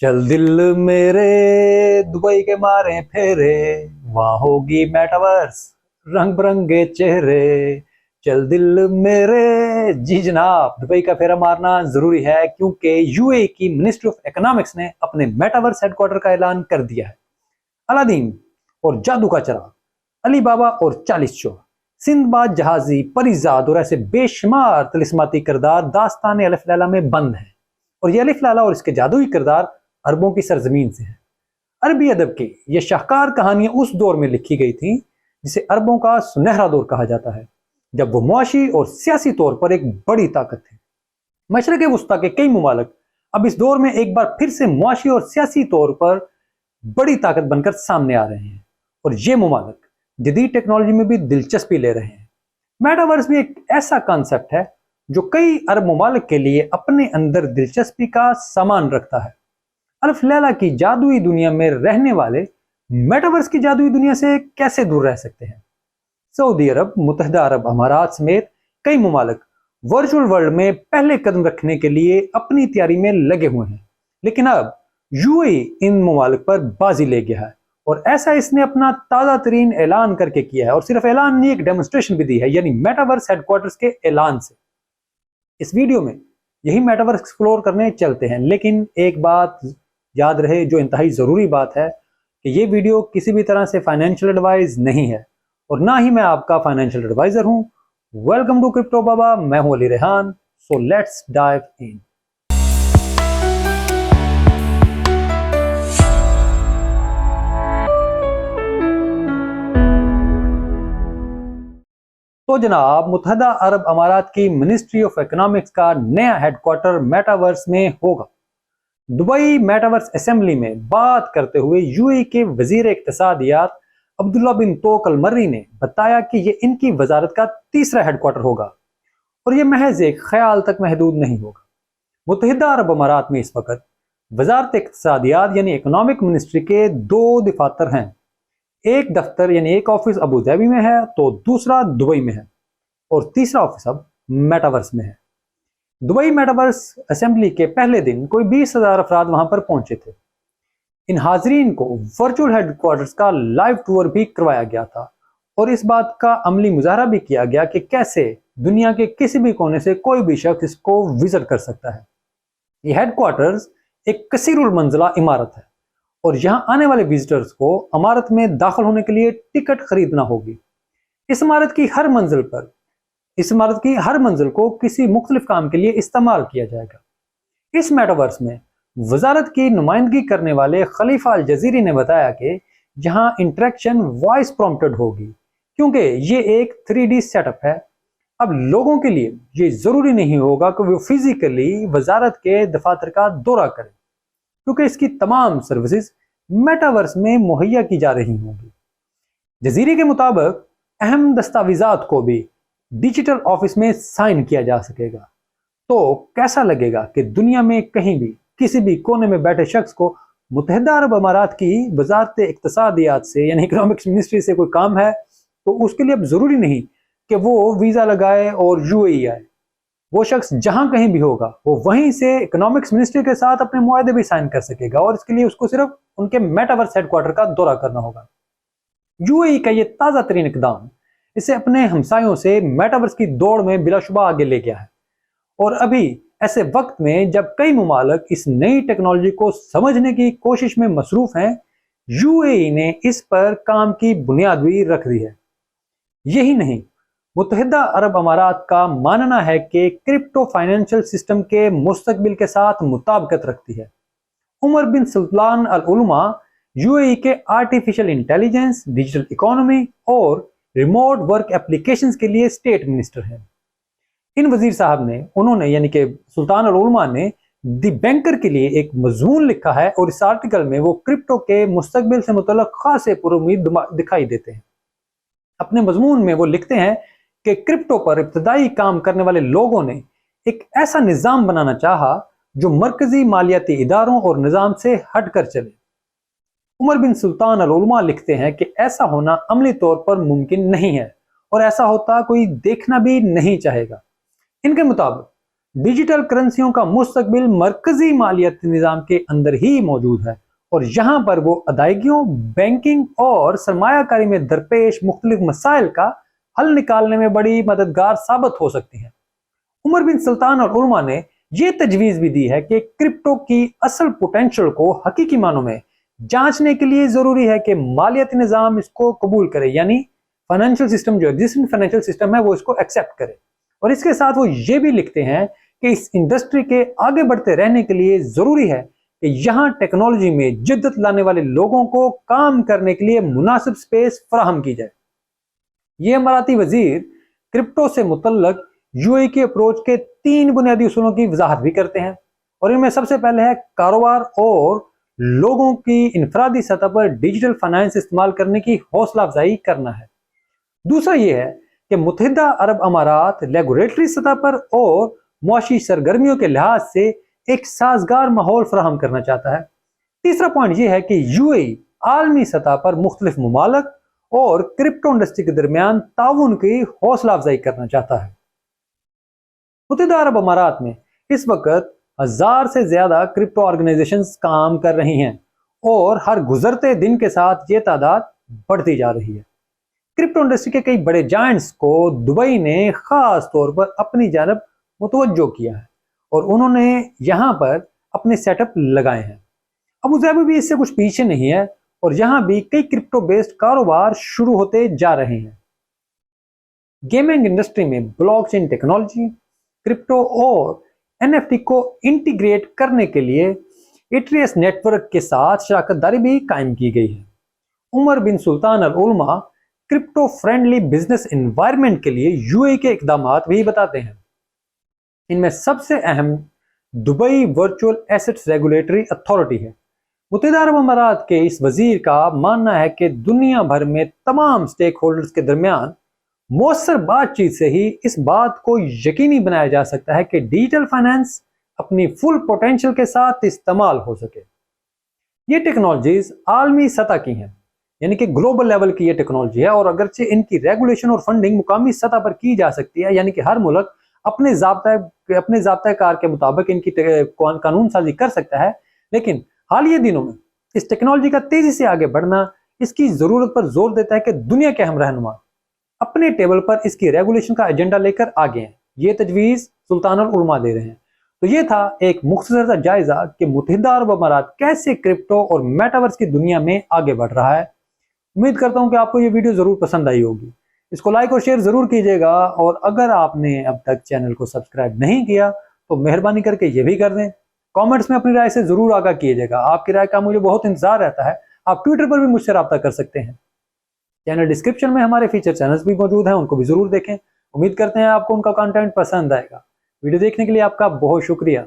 चल दिल मेरे दुबई के मारे फेरे, वहां होगी मेटावर्स रंग बिरंगे चेहरे। चल दिल मेरे, जी जनाब, दुबई का फेरा मारना जरूरी है क्योंकि यूएई की मिनिस्ट्री ऑफ इकोनॉमिक्स ने अपने मेटावर्स हेडक्वार्टर का ऐलान कर दिया है। अलादीन और जादू का चराग, अली बाबा और 40 चोर, सिंदबाद जहाजी, परिजाद और ऐसे बेशुमार तिलिस्माती किरदार दास्तान अलिफ लैला में बंद हैं। और ये अलिफ लैला और इसके जादुई किरदार अरबों की सरजमीन से हैं। अरबी अदब की ये शाहकार कहानियां उस दौर में लिखी गई थी जिसे अरबों का सुनहरा दौर कहा जाता है, जब वो मुआशी और सियासी तौर पर एक बड़ी ताकत थे। मशरक़ वस्ता के कई मुमालिक अब इस दौर में एक बार फिर से मुआशी और सियासी तौर पर बड़ी ताकत बनकर सामने आ रहे हैं, और ये मुमालिक जदीद टेक्नोलॉजी में भी दिलचस्पी ले रहे हैं। मेटावर्स भी एक ऐसा कॉन्सेप्ट है जो कई अरब मुमालिक के लिए अपने अंदर दिलचस्पी का सामान रखता है। अलिफ लैला की जादुई दुनिया में रहने वाले मेटावर्स की जादुई दुनिया से कैसे दूर रह सकते हैं? सऊदी अरब, मुत्तहिदा अरब अमारात समेत कई मुमालिक वर्चुअल वर्ल्ड में पहले कदम रखने के लिए अपनी तैयारी में लगे हुए हैं, लेकिन अब यूएई इन मुमालिक पर बाजी ले गया है, और ऐसा इसने अपना ताज़ा तरीन ऐलान करके किया है। और सिर्फ ऐलान नहीं, एक डेमोन्स्ट्रेशन भी दी है, यानी मेटावर्स हेडक्वार्टर्स के ऐलान से। इस वीडियो में यही मेटावर्स एक्सप्लोर करने चलते हैं, लेकिन एक बात याद रहे जो इंतहाई ज़रूरी बात है कि ये वीडियो किसी भी तरह से फाइनेंशियल एडवाइस नहीं है, और ना ही मैं आपका फाइनेंशियल एडवाइज़र हूँ। वेलकम टू क्रिप्टो बाबा, मैं हूँ Ali Rehan. So let's dive in. तो जनाब, मुत्तहिदा अरब अमारात की मिनिस्ट्री ऑफ इकोनॉमिक्स का नया हेडक्वार्टर मेटावर्स में होगा। दुबई मेटावर्स असेंबली में बात करते हुए यूएई के वजीर इक्तिसादियात अब्दुल्ला बिन तोक अल मर्री ने बताया कि ये इनकी वजारत का तीसरा हेडक्वार्टर होगा, और ये महज एक ख्याल तक महदूद नहीं होगा। मुत्तहिदा अरब अमारात में इस वक्त वजारत इक्तिसादियात यानी इकोनॉमिक मिनिस्ट्री के दो दफातर हैं। एक दफ्तर यानी एक ऑफिस अबू धाबी में है, तो दूसरा दुबई में है, और तीसरा ऑफिस अब मेटावर्स में है। दुबई मेटावर्स असेंबली के पहले दिन कोई 20,000 अफराद वहां पर पहुंचे थे। इन हाजरीन को वर्चुअल हेडक्वार्टर्स का लाइव टूर भी करवाया गया था, और इस बात का अमली मुजाहरा भी किया गया कि कैसे दुनिया के किसी भी कोने से कोई भी शख्स इसको विजिट कर सकता है। ये हेडक्वार्टर्स एक कसीरुल मंजिला इमारत है, और यहाँ आने वाले विजिटर्स को इमारत में दाखिल होने के लिए टिकट खरीदना होगी। इस इमारत की हर मंजिल को किसी मुख्तलिफ काम के लिए इस्तेमाल किया जाएगा। इस मेटावर्स में वजारत की नुमाइंदगी करने वाले खलीफा अल जजीरी ने बताया कि जहां इंटरेक्शन वॉइस प्रॉम्प्टेड होगी, क्योंकि ये एक 3D सेटअप है। अब लोगों के लिए ये जरूरी नहीं होगा कि वो फिजिकली वजारत के दफातर का दौरा करें, क्योंकि इसकी तमाम सर्विसेज मेटावर्स में मुहैया की जा रही होंगी। जजीरी के मुताबिक अहम दस्तावेजात को भी डिजिटल ऑफिस में साइन किया जा सकेगा। तो कैसा लगेगा कि दुनिया में कहीं भी किसी भी कोने में बैठे शख्स को मुत्तहिदा अरब अमारात की वजारत इक्तिसादियात से यानी इकोनॉमिक्स मिनिस्ट्री से कोई काम है, तो उसके लिए अब जरूरी नहीं कि वो वीजा लगाए और यूएई आए। वो शख्स जहां कहीं भी होगा, वो वहीं से इकोनॉमिक्स मिनिस्ट्री के साथ अपने मुआहदे भी साइन कर सकेगा, और इसके लिए उसको सिर्फ उनके मेटावर्स हेडक्वार्टर का दौरा करना होगा। यूएई का ये ताज़ा तरीन इकदाम इसे अपने हमसायों से मेटावर्स की दौड़ में बिलाशुबा आगे ले गया है, और अभी ऐसे वक्त में जब कई मुमालिक इस नई टेक्नोलॉजी को समझने की कोशिश में मसरूफ हैं, यूएई ने इस पर काम की बुनियाद भी रख दी है। यही नहीं, मुत्तहिदा अरब अमारात का मानना है कि क्रिप्टो फाइनेंशियल सिस्टम के मुस्तकबिल के साथ मुताबिकत रखती है। उमर बिन सुल्तान अल उलमा यूएई के आर्टिफिशियल इंटेलिजेंस, डिजिटल इकोनॉमी और रिमोट वर्क एप्लीकेशंस के लिए स्टेट मिनिस्टर हैं। इन वजीर साहब ने यानी कि सुल्तान अल उलमा ने दी बैंकर के लिए एक मजमून लिखा है, और इस आर्टिकल में वो क्रिप्टो के मुस्तकबिल से मुतल्लिक खासे पुरुमीद दिखाई देते हैं। अपने मजमून में वो लिखते हैं कि क्रिप्टो पर इब्तदाई काम करने वाले लोगों ने एक ऐसा निज़ाम बनाना चाहा जो मरकजी मालियाती इदारों और निज़ाम से हटकर चले। उमर बिन सुल्तान अल उलमा लिखते हैं कि ऐसा होना अमली तौर पर मुमकिन नहीं है, और ऐसा होता कोई देखना भी नहीं चाहेगा। इनके मुताबिक डिजिटल करेंसियों का मुस्तकबिल मरकजी मालियाती निज़ाम के अंदर ही मौजूद है और यहाँ पर वो अदायगियों, बैंकिंग और सरमायाकारी में दरपेश मुख्तलिफ मसाइल का हल निकालने में बड़ी मददगार साबित हो सकती हैं। उमर बिन सुल्तान और उलमा ने ये तजवीज़ भी दी है कि क्रिप्टो की असल पोटेंशियल को हकीकी मानों में जांचने के लिए ज़रूरी है कि मालियाती निज़ाम इसको कबूल करे, यानी फाइनेंशियल सिस्टम जो एग्जिस्टिंग फाइनेंशियल सिस्टम है वो इसको एक्सेप्ट करे। और इसके साथ वो ये भी लिखते हैं कि इस इंडस्ट्री के आगे बढ़ते रहने के लिए ज़रूरी है कि यहाँ टेक्नोलॉजी में जिद्दत लाने वाले लोगों को काम करने के लिए मुनासिब स्पेस फराहम की जाए। ये अमाराती वजीर क्रिप्टो से मुतल्लक यूएई के अप्रोच के 3 बुनियादी उसूलों की वजाहत भी करते हैं और इनमें सबसे पहले है कारोबार और लोगों की इनफरादी सतह पर डिजिटल फाइनेंस इस्तेमाल करने की हौसला अफजाई करना है। दूसरा ये है कि मुत्तहिदा अरब अमारात रेगुलेटरी सतह पर और मुआशी सरगर्मियों के लिहाज से एक साजगार माहौल फराहम करना चाहता है। तीसरा पॉइंट यह है कि यूएई आलमी सतह पर मुख्तलिफ ममालिक और क्रिप्टो इंडस्ट्री के दरमियान ताउन की हौसला अफजाई करना चाहता है। मुत्तहिदा अरब अमारात में इस वक्त 1000 से ज्यादा क्रिप्टो ऑर्गेनाइजेशंस काम कर रही हैं और हर गुजरते दिन के साथ ये तादाद बढ़ती जा रही है। क्रिप्टो इंडस्ट्री के कई बड़े जायंट्स को दुबई ने खास तौर पर अपनी जानब मुतवज्जो किया है और उन्होंने यहाँ पर अपने सेटअप लगाए हैं। अबू धाबी भी इससे कुछ पीछे नहीं है और यहाँ भी कई क्रिप्टो बेस्ड कारोबार शुरू होते जा रहे हैं। गेमिंग इंडस्ट्री में ब्लॉकचेन टेक्नोलॉजी, क्रिप्टो और एनएफटी को इंटीग्रेट करने के लिए एट्रियस नेटवर्क के साथ शराकतदारी भी कायम की गई है। उमर बिन सुल्तान अल उलमा क्रिप्टो फ्रेंडली बिजनेस एनवायरनमेंट के लिए यूएई के इकदाम भी बताते हैं। इनमें सबसे अहम Dubai virtual assets regulatory authority है। मुत्तहिदा अरब अमारात के इस वजीर का मानना है कि दुनिया भर में तमाम स्टेक होल्डर्स के दरमियान मौसर बातचीत से ही इस बात को यकीनी बनाया जा सकता है कि डिजिटल फाइनेंस अपनी फुल पोटेंशियल के साथ इस्तेमाल हो सके। ये टेक्नोलॉजीज आलमी सतह की हैं, यानी कि ग्लोबल लेवल की ये टेक्नोलॉजी है और अगरचे इनकी रेगुलेशन और फंडिंग मुकामी सतह पर की जा सकती है, यानी कि हर मुल्क अपने ज़ाब्ता कार के मुताबिक इनकी कानून साजी कर सकता है, लेकिन हालिया दिनों में इस टेक्नोलॉजी का तेजी से आगे बढ़ना इसकी ज़रूरत पर जोर देता है कि दुनिया के हम रहनुमा अपने टेबल पर इसकी रेगुलेशन का एजेंडा लेकर आगे हैं। ये तजवीज़ सुल्तान अल उलमा दे रहे हैं। तो ये था एक मुख्तसर सा जायजा कि मुत्तहिदा अरब अमारात कैसे क्रिप्टो और मेटावर्स की दुनिया में आगे बढ़ रहा है। उम्मीद करता हूं कि आपको ये वीडियो जरूर पसंद आई होगी। इसको लाइक और शेयर जरूर कीजिएगा और अगर आपने अब तक चैनल को सब्सक्राइब नहीं किया तो मेहरबानी करके ये भी कर दें। कमेंट्स में अपनी राय से जरूर आगाह कीजिएगा, आपकी राय का मुझे बहुत इंतजार रहता है। आप ट्विटर पर भी मुझसे रब्ता कर सकते हैं। चैनल डिस्क्रिप्शन में हमारे फीचर चैनल्स भी मौजूद हैं, उनको भी जरूर देखें। उम्मीद करते हैं आपको उनका कंटेंट पसंद आएगा। वीडियो देखने के लिए आपका बहुत शुक्रिया।